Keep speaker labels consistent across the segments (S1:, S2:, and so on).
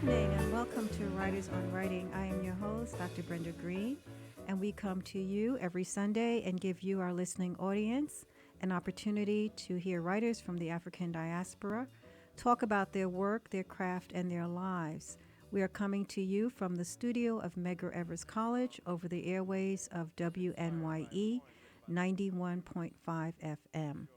S1: evening and welcome to Writers on Writing. I am your host, Dr. Brenda Greene, and we come to you every Sunday and give you, our listening audience, an opportunity to hear writers from the African diaspora talk about their work, their craft, and their lives. We are coming to you from the studio of Medgar Evers College over the airways of WNYE 91.5 FM.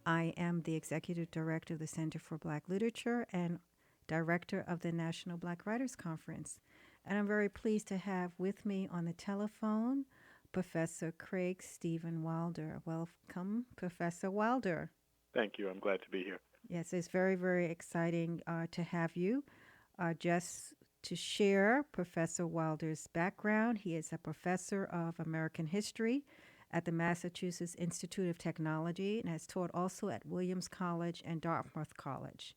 S1: I am the Executive Director of the Center for Black Literature and Director of the National Black Writers Conference. And I'm very pleased to have with me on the telephone Professor Craig Stephen Wilder. Welcome, Professor Wilder.
S2: Thank you. I'm glad to be here.
S1: Yes, it's very, very exciting to have you. Just to share Professor Wilder's background, he is a professor of American history at the Massachusetts Institute of Technology and has taught also at Williams College and Dartmouth College.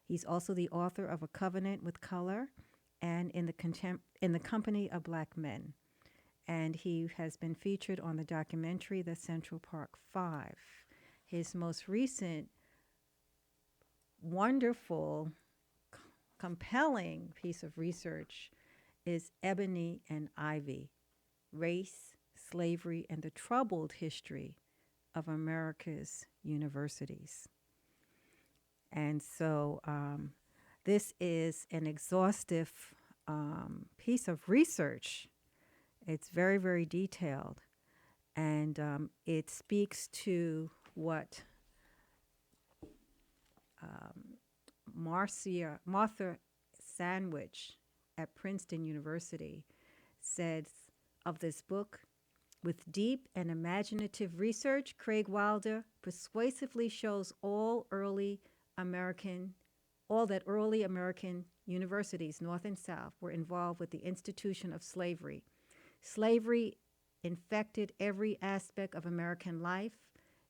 S1: He's also the author of A Covenant with Color and in the Company of Black Men. And he has been featured on the documentary The Central Park Five. His most recent wonderful, compelling piece of research is Ebony and Ivy, Race, Slavery, and the Troubled History of America's Universities. And so this is an exhaustive piece of research. It's very, very detailed. And it speaks to what Martha Sandwich at Princeton University says of this book. With deep and imaginative research, Craig Wilder persuasively shows all that early American universities, North and South, were involved with the institution of slavery. Slavery infected every aspect of American life,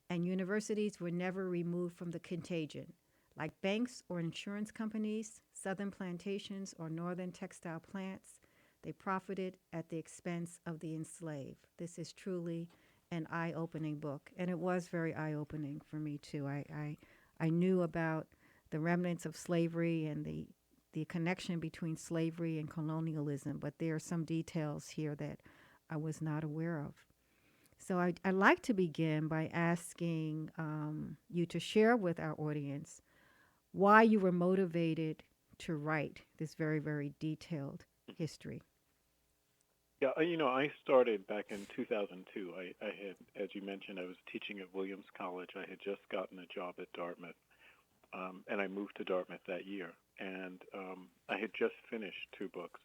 S1: and universities were never removed from the contagion. Like banks or insurance companies, southern plantations, or northern textile plants, they profited at the expense of the enslaved. This is truly an eye-opening book, and it was very eye-opening for me, too. I knew about the remnants of slavery and the connection between slavery and colonialism, but there are some details here that I was not aware of. So I'd like to begin by asking you to share with our audience why you were motivated to write this very, very detailed history.
S2: Yeah, I started back in 2002. I had, as you mentioned, I was teaching at Williams College. I had just gotten a job at Dartmouth, and I moved to Dartmouth that year. And I had just finished two books,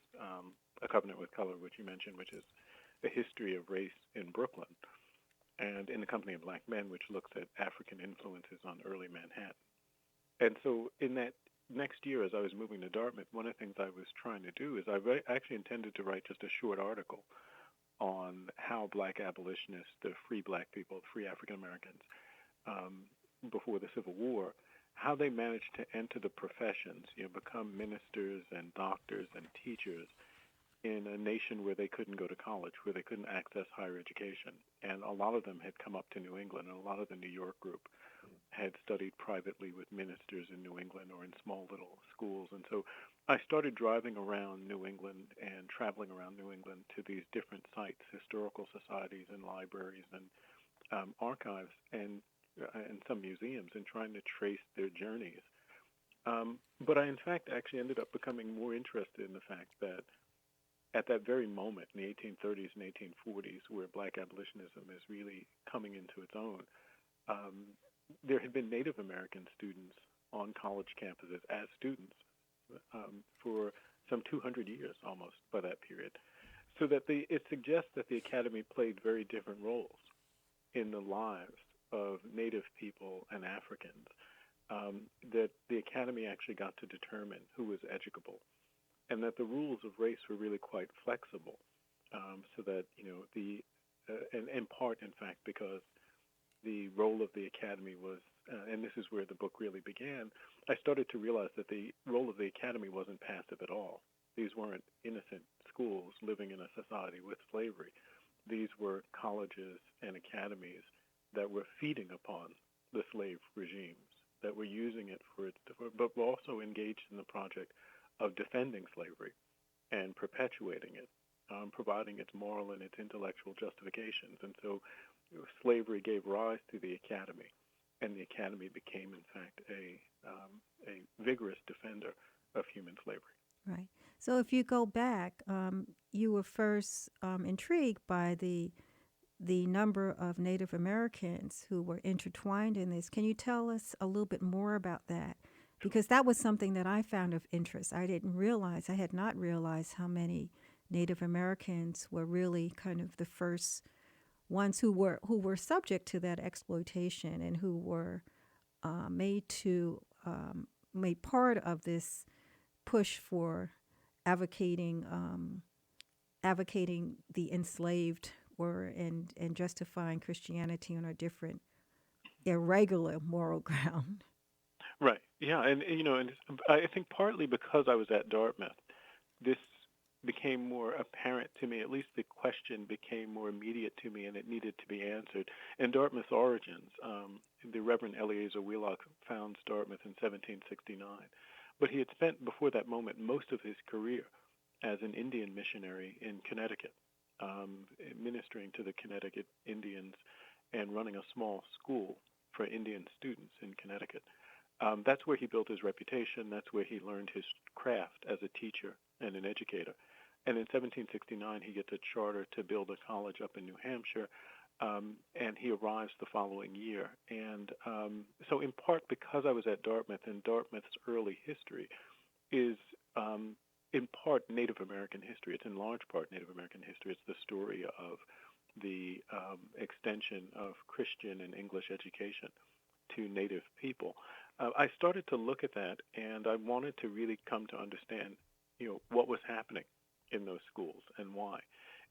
S2: A Covenant with Color, which you mentioned, which is a history of race in Brooklyn, and In the Company of Black Men, which looks at African influences on early Manhattan. And so in that next year, as I was moving to Dartmouth, one of the things I was trying to do is I actually intended to write just a short article on how black abolitionists, the free black people, free African Americans, before the Civil War, how they managed to enter the professions, become ministers and doctors and teachers in a nation where they couldn't go to college, where they couldn't access higher education. And a lot of them had come up to New England, and a lot of the New York group had studied privately with ministers in New England or in small little schools. And so I started driving around New England and traveling around New England to these different sites, historical societies and libraries and archives and some museums, and trying to trace their journeys. But I, in fact, actually ended up becoming more interested in the fact that at that very moment in the 1830s and 1840s, where black abolitionism is really coming into its own, there had been Native American students on college campuses as students for some 200 years almost by that period. So that it suggests that the academy played very different roles in the lives of Native people and Africans, that the academy actually got to determine who was educable, and that the rules of race were really quite flexible, so that, and in part, in fact, because the role of the academy was, and this is where the book really began, I started to realize that the role of the academy wasn't passive at all. These weren't innocent schools living in a society with slavery. These were colleges and academies that were feeding upon the slave regimes, that were using it but were also engaged in the project of defending slavery and perpetuating it, providing its moral and its intellectual justifications. And so slavery gave rise to the academy, and the academy became, in fact, a vigorous defender of human slavery.
S1: Right. So if you go back, you were first intrigued by the number of Native Americans who were intertwined in this. Can you tell us a little bit more about that? Because that was something that I found of interest. I had not realized how many Native Americans were really kind of the first ones who were subject to that exploitation and who were made part of this push for advocating the enslaved and justifying Christianity on a different irregular moral ground.
S2: Right. Yeah, and I think partly because I was at Dartmouth, this became more apparent to me. At least the question became more immediate to me, and it needed to be answered. And Dartmouth Origins, the Reverend Eleazar Wheelock founds Dartmouth in 1769, but he had spent before that moment most of his career as an Indian missionary in Connecticut, ministering to the Connecticut Indians and running a small school for Indian students in Connecticut. That's where he built his reputation. That's where he learned his craft as a teacher and an educator. And in 1769, he gets a charter to build a college up in New Hampshire, and he arrives the following year. And so in part because I was at Dartmouth, and Dartmouth's early history is in part Native American history. It's in large part Native American history. It's the story of the extension of Christian and English education to Native people. I started to look at that, and I wanted to really come to understand, what was happening in those schools and why.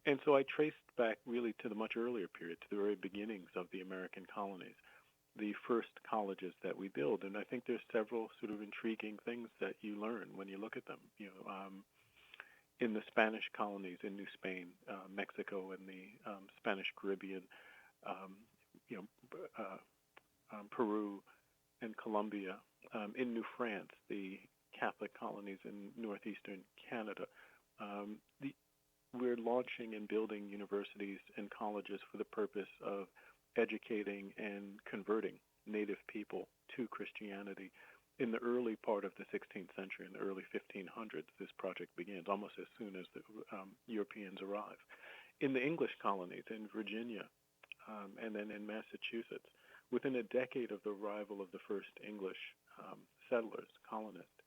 S2: And so I traced back really to the much earlier period, to the very beginnings of the American colonies, the first colleges that we build. And I think there's several sort of intriguing things that you learn when you look at them. In the Spanish colonies in New Spain, Mexico, and the Spanish Caribbean, Peru and Colombia, in New France, the Catholic colonies in northeastern Canada. We're launching and building universities and colleges for the purpose of educating and converting Native people to Christianity. In the early part of the 16th century, in the early 1500s, this project begins, almost as soon as the Europeans arrive. In the English colonies in Virginia and then in Massachusetts, within a decade of the arrival of the first English settlers, colonists,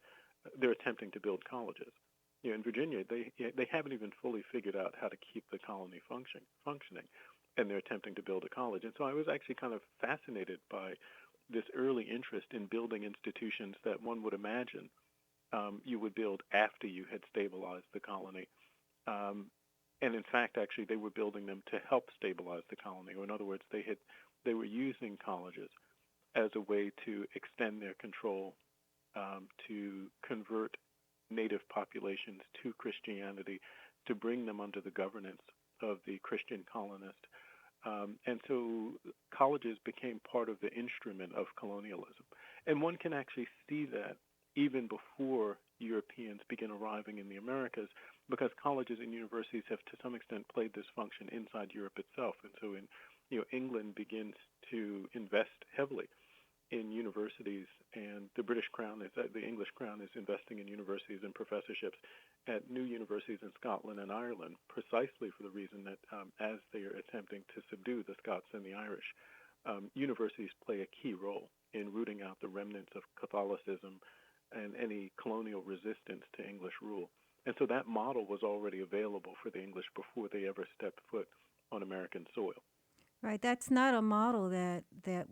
S2: they're attempting to build colleges. In Virginia, they haven't even fully figured out how to keep the colony functioning, and they're attempting to build a college. And so I was actually kind of fascinated by this early interest in building institutions that one would imagine you would build after you had stabilized the colony. And in fact, actually, they were building them to help stabilize the colony. Or in other words, they were using colleges as a way to extend their control, to convert Native populations to Christianity, to bring them under the governance of the Christian colonist. And so colleges became part of the instrument of colonialism. And one can actually see that even before Europeans begin arriving in the Americas, because colleges and universities have to some extent played this function inside Europe itself. And so England begins to invest heavily in universities, and the English Crown is investing in universities and professorships at new universities in Scotland and Ireland, precisely for the reason that as they are attempting to subdue the Scots and the Irish, universities play a key role in rooting out the remnants of Catholicism and any colonial resistance to English rule. And so that model was already available for the English before they ever stepped foot on American soil.
S1: Right, that's not a model that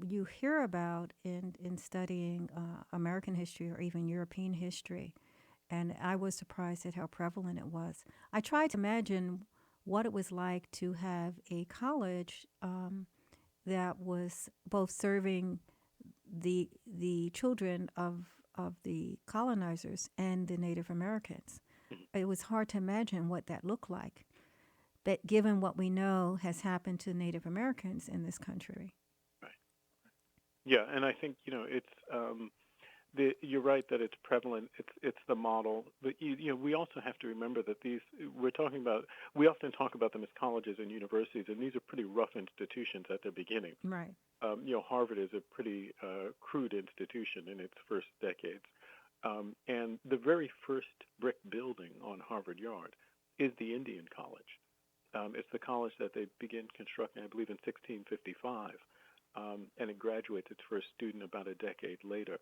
S1: you hear about in studying American history or even European history, and I was surprised at how prevalent it was. I tried to imagine what it was like to have a college that was both serving the children of the colonizers and the Native Americans. It was hard to imagine what that looked like. But given what we know has happened to Native Americans in this country.
S2: Right. Yeah, and I think, it's You're right that it's prevalent. It's the model, but we also have to remember that we often talk about them as colleges and universities, and these are pretty rough institutions at their beginning.
S1: Right.
S2: Harvard is a pretty crude institution in its first decades, and the very first brick building on Harvard Yard is the Indian College. It's the college that they begin constructing, I believe, in 1655, and it graduates its first student about a decade later.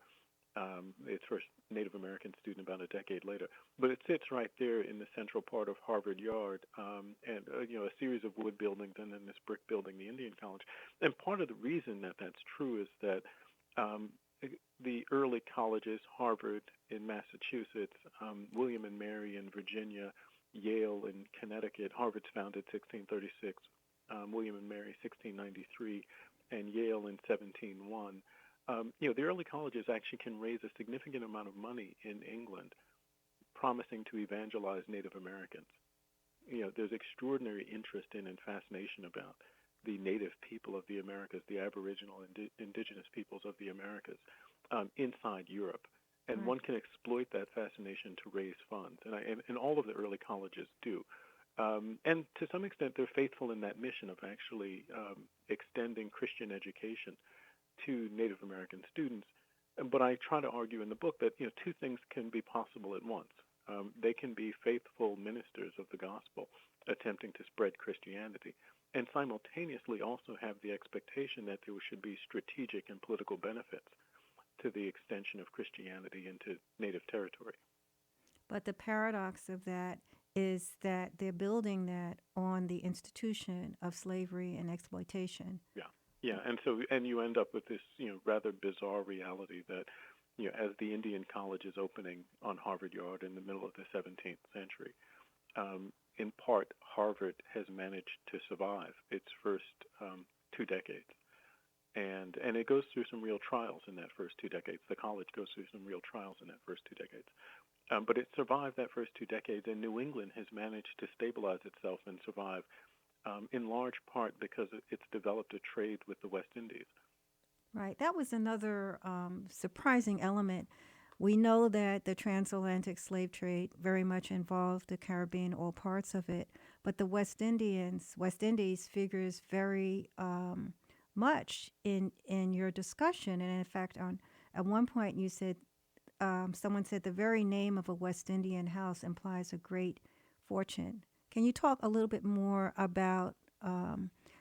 S2: Its first Native American student about a decade later. But it sits right there in the central part of Harvard Yard, and a series of wood buildings, and then this brick building, the Indian College. And part of the reason that that's true is that the early colleges, Harvard in Massachusetts, William and Mary in Virginia, Yale in Connecticut. Harvard's founded 1636, William and Mary 1693, and Yale in 1701. The early colleges actually can raise a significant amount of money in England, promising to evangelize Native Americans. There's extraordinary interest in and fascination about the native people of the Americas, the Aboriginal and indigenous peoples of the Americas, inside Europe. And
S1: Right.
S2: one can exploit that fascination to raise funds, and all of the early colleges do. And to some extent, they're faithful in that mission of actually extending Christian education to Native American students. But I try to argue in the book that two things can be possible at once. They can be faithful ministers of the gospel, attempting to spread Christianity, and simultaneously also have the expectation that there should be strategic and political benefits to the extension of Christianity into native territory.
S1: But the paradox of that is that they're building that on the institution of slavery and exploitation.
S2: Yeah, and you end up with this rather bizarre reality that as the Indian College is opening on Harvard Yard in the middle of the 17th century, in part Harvard has managed to survive its first 2 decades. And it goes through some real trials in that first 2 decades. The college goes through some real trials in that first 2 decades. But it survived that first 2 decades, and New England has managed to stabilize itself and survive in large part because it's developed a trade with the West Indies.
S1: Right. That was another surprising element. We know that the transatlantic slave trade very much involved the Caribbean, all parts of it, but the West Indies figures very much in your discussion. And in fact, at one point you said, someone said the very name of a West Indian house implies a great fortune. Can you talk a little bit more about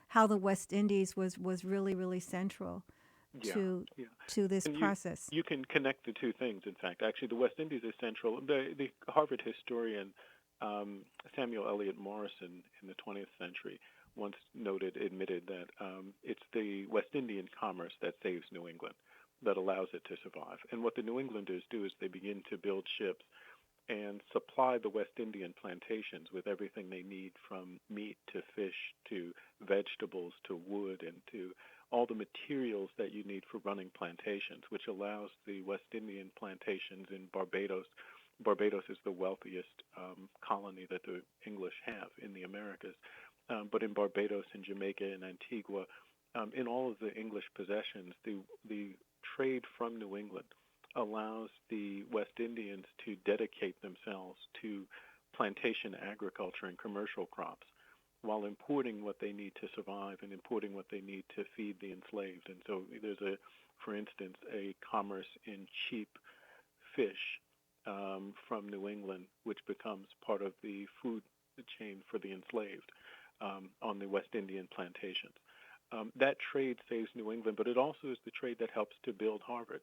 S1: how the West Indies was really, really central to this
S2: And
S1: process?
S2: you can connect the two things, in fact. Actually, the West Indies is central. The Harvard historian Samuel Eliot Morison in the 20th century once admitted that it's the West Indian commerce that saves New England, that allows it to survive. And what the New Englanders do is they begin to build ships and supply the West Indian plantations with everything they need, from meat to fish to vegetables to wood and to all the materials that you need for running plantations, which allows the West Indian plantations in Barbados. Barbados is the wealthiest colony that the English have in the Americas. But in Barbados and Jamaica and Antigua, in all of the English possessions, the trade from New England allows the West Indians to dedicate themselves to plantation agriculture and commercial crops, while importing what they need to survive and importing what they need to feed the enslaved. And so there's for instance, a commerce in cheap fish from New England, which becomes part of the food chain for the enslaved on the West Indian plantations. That trade saves New England, but it also is the trade that helps to build Harvard.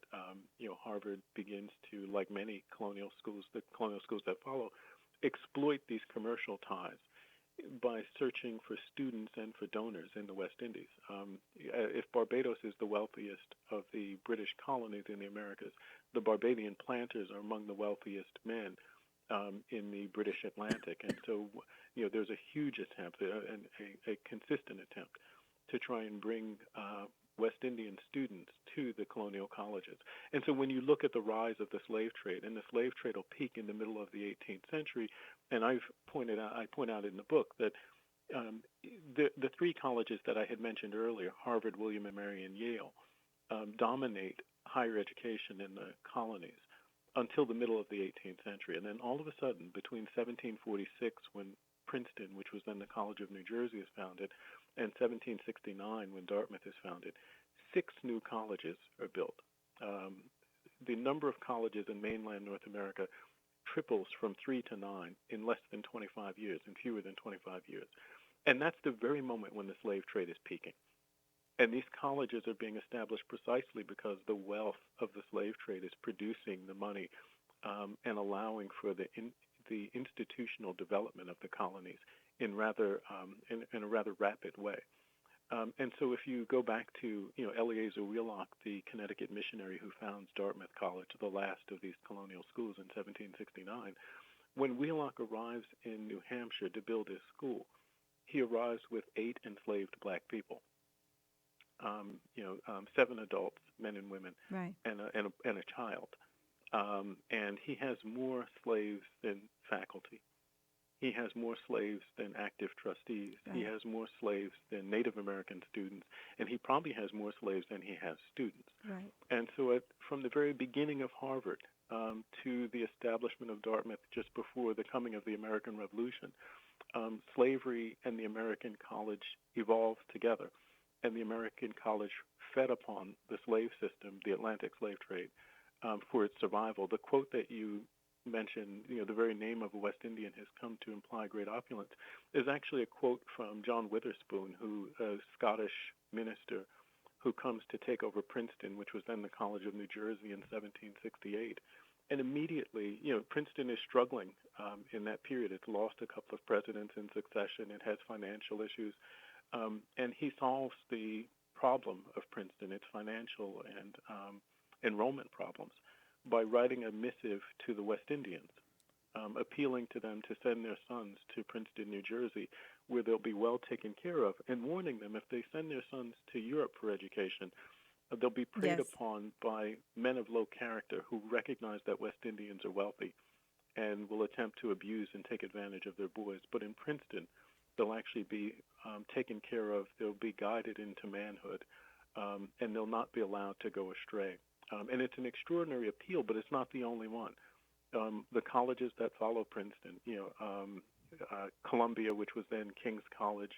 S2: Harvard begins to, like many colonial schools, the colonial schools that follow, exploit these commercial ties by searching for students and for donors in the West Indies. If Barbados is the wealthiest of the British colonies in the Americas, the Barbadian planters are among the wealthiest men in the British Atlantic. And so, there's a huge attempt, a consistent attempt, to try and bring West Indian students to the colonial colleges. And so when you look at the rise of the slave trade, and the slave trade will peak in the middle of the 18th century, and I point out in the book that the three colleges that I had mentioned earlier, Harvard, William and Mary, and Yale, dominate higher education in the colonies until the middle of the 18th century. And then all of a sudden, between 1746, when Princeton, which was then the College of New Jersey, is founded, and 1769, when Dartmouth is founded, 6 new colleges are built. The number of colleges in mainland North America triples from 3 to 9 in less than 25 years, in fewer than 25 years. And that's the very moment when the slave trade is peaking. And these colleges are being established precisely because the wealth of the slave trade is producing the money and allowing for the institutional development of the colonies in a rather rapid way. And so if you go back to Eleazar Wheelock, the Connecticut missionary who founds Dartmouth College, the last of these colonial schools in 1769, when Wheelock arrives in New Hampshire to build his school, he arrives with 8 enslaved black people. 7 adults, men and women,
S1: Right.
S2: and a child. And he has more slaves than faculty. He has more slaves than active trustees.
S1: Right.
S2: He has more slaves than Native American students, and he probably has more slaves than he has students.
S1: Right.
S2: And so from the very beginning of Harvard to the establishment of Dartmouth just before the coming of the American Revolution, slavery and the American college evolved together. And the American college fed upon the slave system, the Atlantic slave trade, for its survival. The quote that you mentioned, the very name of a West Indian has come to imply great opulence, is actually a quote from John Witherspoon, a Scottish minister who comes to take over Princeton, which was then the College of New Jersey in 1768. And immediately, Princeton is struggling in that period. It's lost a couple of presidents in succession. It has financial issues. And he solves the problem of Princeton, its financial and enrollment problems, by writing a missive to the West Indians, appealing to them to send their sons to Princeton, New Jersey, where they'll be well taken care of, and warning them if they send their sons to Europe for education, they'll be preyed upon by men of low character who recognize that West Indians are wealthy and will attempt to abuse and take advantage of their boys. But in Princeton, they'll actually be taken care of, they'll be guided into manhood, and they'll not be allowed to go astray. And it's an extraordinary appeal, but it's not the only one. The colleges that follow Princeton, Columbia, which was then King's College,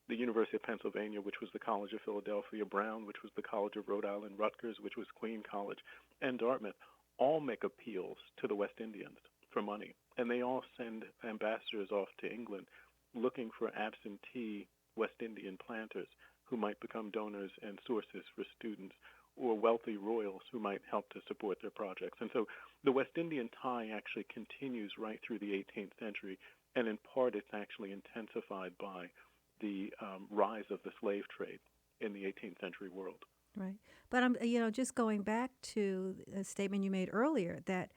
S2: the University of Pennsylvania, which was the College of Philadelphia, Brown, which was the College of Rhode Island, Rutgers, which was Queen College, and Dartmouth, all make appeals to the West Indians for money. And they all send ambassadors off to England looking for absentee West Indian planters who might become donors and sources for students, or wealthy royals who might help to support their projects. And so the West Indian tie actually continues right through the 18th century, and in part it's actually intensified by the rise of the slave trade in the 18th century world.
S1: Right. But I'm, just going back to a statement you made earlier that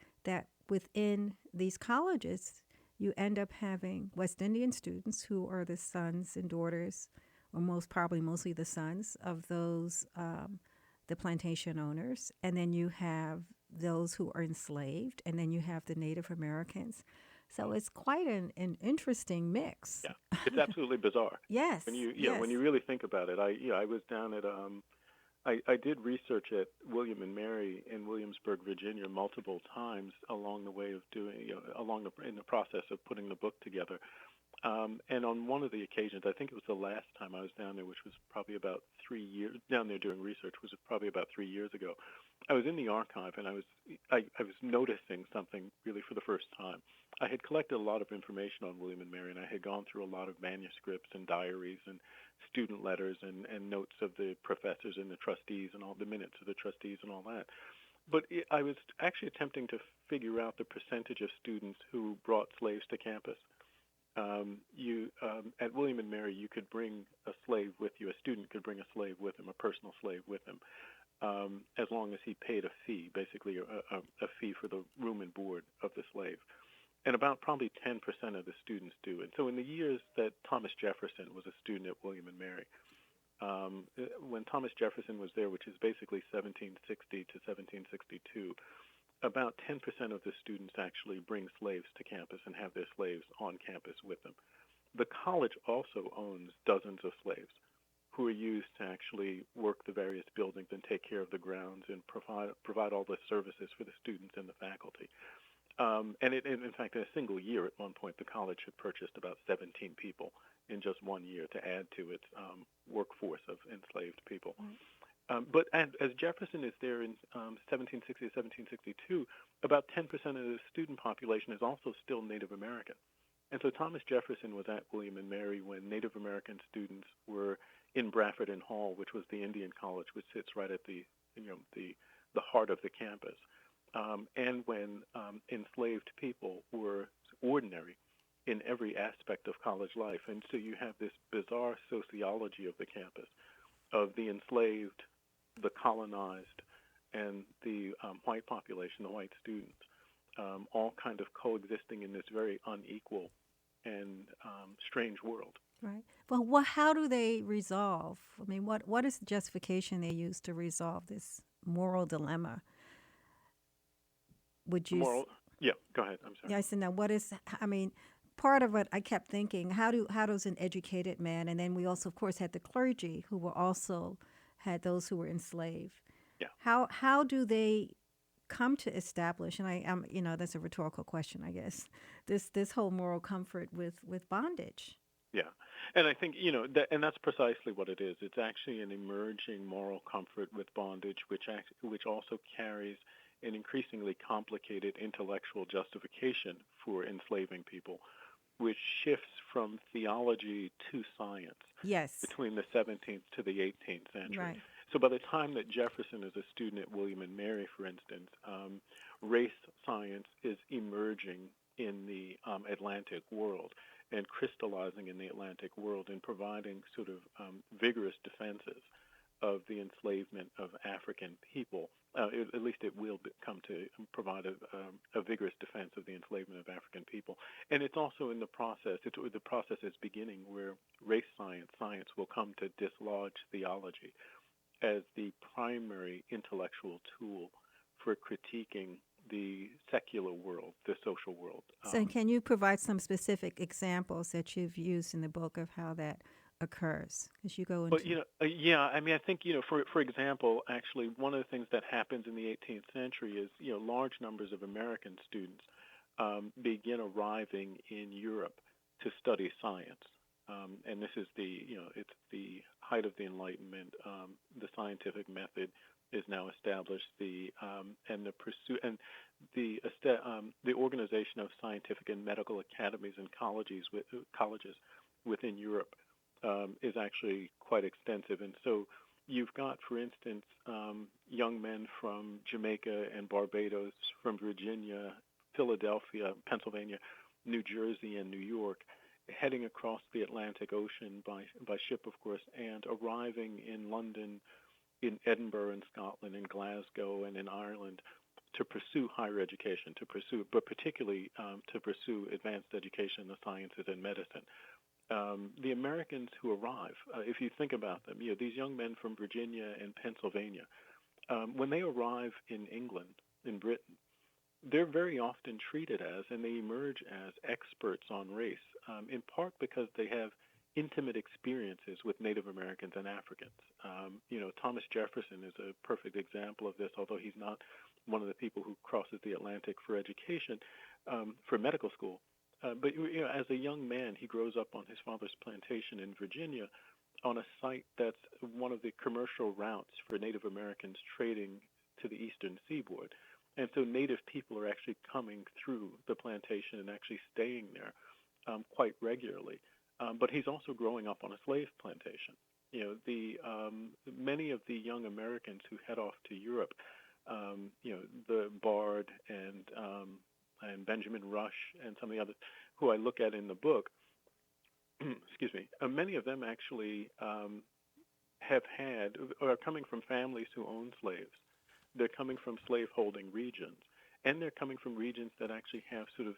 S1: within these colleges, you end up having West Indian students who are the sons and daughters, or mostly the sons of those the plantation owners, and then you have those who are enslaved, and then you have the Native Americans. So it's quite an interesting mix.
S2: Yeah, it's absolutely bizarre.
S1: Yes.
S2: When you really think about it, I was down at I did research at William and Mary in Williamsburg, Virginia, multiple times along the way of doing in the process of putting the book together. And on one of the occasions, I think it was the last time I was down there, which was probably about 3 years, down there doing research, was probably about 3 years ago. I was in the archive, and I was noticing something really for the first time. I had collected a lot of information on William and Mary, and I had gone through a lot of manuscripts and diaries and student letters and notes of the professors and the trustees and all the minutes of the trustees and all that. But I was actually attempting to figure out the percentage of students who brought slaves to campus. At William and Mary, you could bring a slave with you. A student could bring a slave with him, a personal slave with him, as long as he paid a fee, basically a fee for the room and board of the slave. And about probably 10% of the students do. And so in the years that Thomas Jefferson was a student at William and Mary, when Thomas Jefferson was there, which is basically 1760 to 1762, about 10% of the students actually bring slaves to campus and have their slaves on campus with them. The college also owns dozens of slaves who are used to actually work the various buildings and take take care of the grounds and provide all the services for the students and the faculty. And in fact, in a single year, at one point, the college had purchased about 17 people in just 1 year to add to its workforce of enslaved people. But as Jefferson is there in 1760 to 1762, about 10% of the student population is also still Native American. And so Thomas Jefferson was at William and Mary when Native American students were in Bradford and Hall, which was the Indian college, which sits right at the heart of the campus, and when enslaved people were ordinary in every aspect of college life. And so you have this bizarre sociology of the campus, of the enslaved, the colonized, and the white population, the white students, all kind of coexisting in this very unequal and strange world.
S1: Right. Well, how do they resolve? I mean, what is the justification they use to resolve this moral dilemma? Would you?
S2: Moral? Yeah. Go ahead. I'm sorry.
S1: Yeah, I said, now what is? I mean, part of what I kept thinking, how does an educated man, and then we also, of course, had the clergy who were also had those who were enslaved.
S2: Yeah.
S1: How do they come to establish? And I'm that's a rhetorical question, I guess. This whole moral comfort with bondage.
S2: Yeah, and I think and that's precisely what it is. It's actually an emerging moral comfort with bondage, which also carries an increasingly complicated intellectual justification for enslaving people, which shifts from theology to science.
S1: Yes.
S2: Between the 17th to the 18th century.
S1: Right.
S2: So by the time that Jefferson is a student at William and Mary, for instance, race science is emerging in the Atlantic world and crystallizing in the Atlantic world and providing sort of vigorous defenses of the enslavement of African people. At least it will come to provide a vigorous defense of the enslavement of African people. And it's also in the process, the process is beginning where race science will come to dislodge theology as the primary intellectual tool for critiquing the secular world, the social world.
S1: So can you provide some specific examples that you've used in the book of how that occurs? Because you go into...
S2: Well, yeah, I mean, I think, for example, actually, one of the things that happens in the 18th century is, large numbers of American students begin arriving in Europe to study science. And this is it's the height of the Enlightenment. The scientific method is now established. The organization of scientific and medical academies and colleges within Europe is actually quite extensive. And so you've got, for instance, young men from Jamaica and Barbados, from Virginia, Philadelphia, Pennsylvania, New Jersey, and New York, heading across the Atlantic Ocean by ship, of course, and arriving in London, in Edinburgh, in Scotland, in Glasgow, and in Ireland to pursue higher education, but particularly to pursue advanced education in the sciences and medicine. The Americans who arrive, if you think about them, these young men from Virginia and Pennsylvania, when they arrive in England, in Britain, they're very often treated as, and they emerge as, experts on race, in part because they have intimate experiences with Native Americans and Africans. Thomas Jefferson is a perfect example of this, although he's not one of the people who crosses the Atlantic for education, for medical school. But as a young man, he grows up on his father's plantation in Virginia on a site that's one of the commercial routes for Native Americans trading to the eastern seaboard. And so Native people are actually coming through the plantation and actually staying there quite regularly. But he's also growing up on a slave plantation. Many of the young Americans who head off to Europe, the Bard and Benjamin Rush and some of the others who I look at in the book, excuse me, many of them actually are coming from families who own slaves. They're coming from slave-holding regions, and they're coming from regions that actually have sort of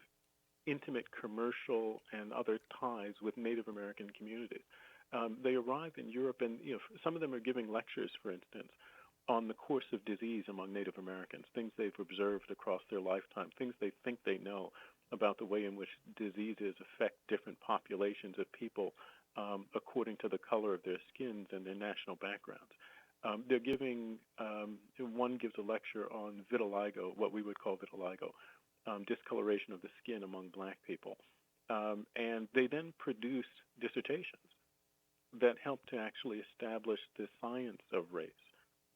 S2: intimate commercial and other ties with Native American communities. They arrive in Europe, and some of them are giving lectures, for instance, on the course of disease among Native Americans, things they've observed across their lifetime, things they think they know about the way in which diseases affect different populations of people according to the color of their skins and their national backgrounds. They're giving one gives a lecture on vitiligo, what we would call vitiligo, discoloration of the skin among black people, and they then produce dissertations that help to actually establish the science of race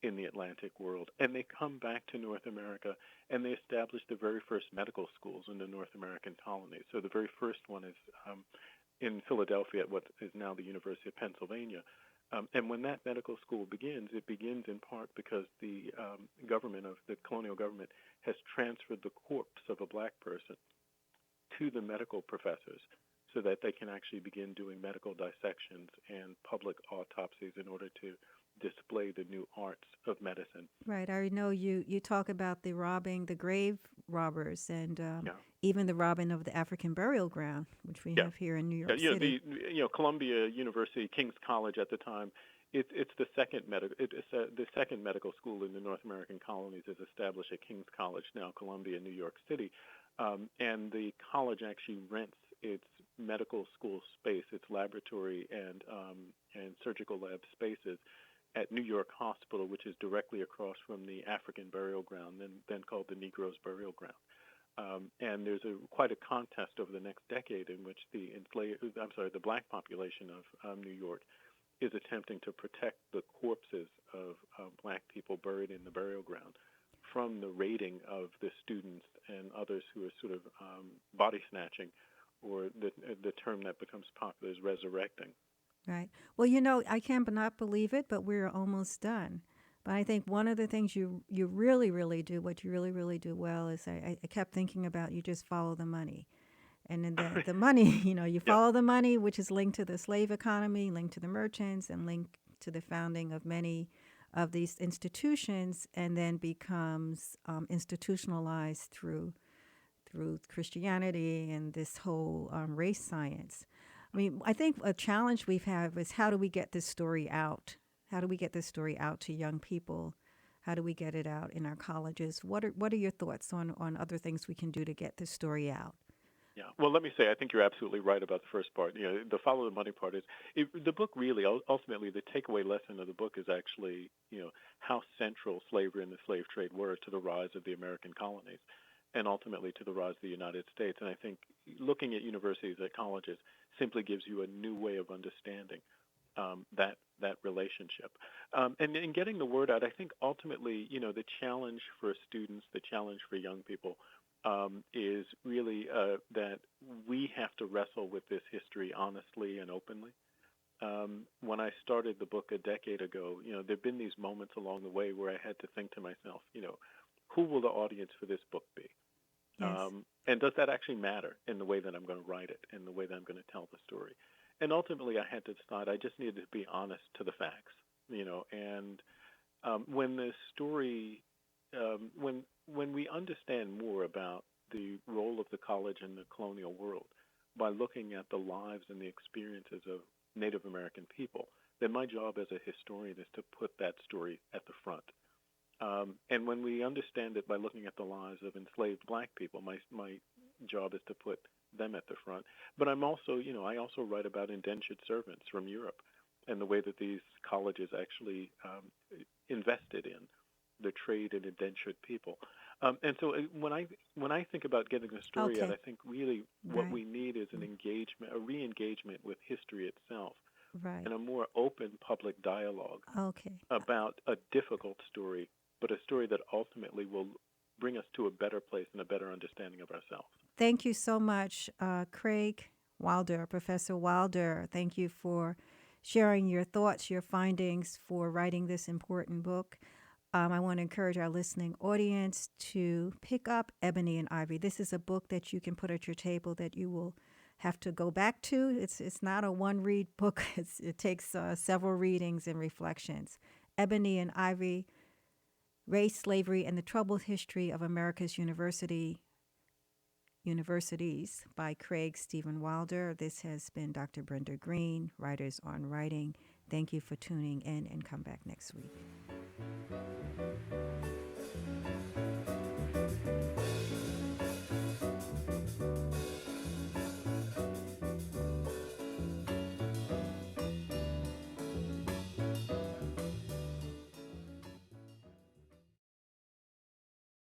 S2: in the Atlantic world. And they come back to North America and they establish the very first medical schools in the North American colonies. So the very first one is in Philadelphia at what is now the University of Pennsylvania. And when that medical school begins, it begins in part because the government of the colonial government has transferred the corpse of a black person to the medical professors so that they can actually begin doing medical dissections and public autopsies in order to display the new arts of medicine.
S1: Right. I know you talk about the robbing, the grave robbers, and
S2: Yeah.
S1: even the robbing of the African burial ground, which we
S2: Yeah.
S1: have here in New
S2: Yeah,
S1: York City.
S2: Columbia University, King's College at the time, it's the second medical school in the North American colonies is established at King's College, now Columbia, New York City, and the college actually rents its medical school space, its laboratory and surgical lab spaces at New York Hospital, which is directly across from the African burial ground, then called the Negro's Burial Ground. And there's quite a contest over the next decade in which the black population of New York is attempting to protect the corpses of black people buried in the burial ground from the raiding of the students and others who are sort of body snatching, or the term that becomes popular is resurrecting.
S1: Right. Well, I cannot believe it, but we're almost done. But I think one of the things you really, really do, what you really, really do well is I kept thinking about you just follow the money. And then the money, you
S2: Yeah.
S1: follow the money, which is linked to the slave economy, linked to the merchants, and linked to the founding of many of these institutions, and then becomes institutionalized through Christianity and this whole race science. I mean, I think a challenge we've had is how do we get this story out? How do we get this story out to young people? How do we get it out in our colleges? What are your thoughts on other things we can do to get this story out?
S2: Yeah. Well, let me say, I think you're absolutely right about the first part. The follow the money part is the book really ultimately the takeaway lesson of the book is actually how central slavery and the slave trade were to the rise of the American colonies, and ultimately to the rise of the United States. And I think looking at universities, at colleges, simply gives you a new way of understanding that relationship. And in getting the word out, I think ultimately, the challenge for students, the challenge for young people, is really that we have to wrestle with this history honestly and openly. When I started the book a decade ago, there've been these moments along the way where I had to think to myself, who will the audience for this book be?
S1: Yes.
S2: And does that actually matter in the way that I'm going to write it, in the way that I'm going to tell the story? And ultimately, I had to decide I just needed to be honest to the facts, and when the story, when we understand more about the role of the college in the colonial world by looking at the lives and the experiences of Native American people, then my job as a historian is to put that story at the front. And when we understand it by looking at the lives of enslaved black people, my job is to put them at the front. But I'm also, I also write about indentured servants from Europe and the way that these colleges actually invested in the trade in indentured people. And so when I think about getting the story out, I think really what we need is an engagement, a re-engagement with history itself, and a more open public dialogue about a difficult story, but a story that ultimately will bring us to a better place and a better understanding of ourselves.
S1: Thank you so much, Craig Wilder, Professor Wilder. Thank you for sharing your thoughts, your findings, for writing this important book. I want to encourage our listening audience to pick up Ebony and Ivy. This is a book that you can put at your table that you will have to go back to. It's not a one-read book. It takes several readings and reflections. Ebony and Ivy, Race, Slavery, and the Troubled History of America's Universities by Craig Stephen Wilder. This has been Dr. Brenda Greene, Writers on Writing. Thank you for tuning in, and come back next week.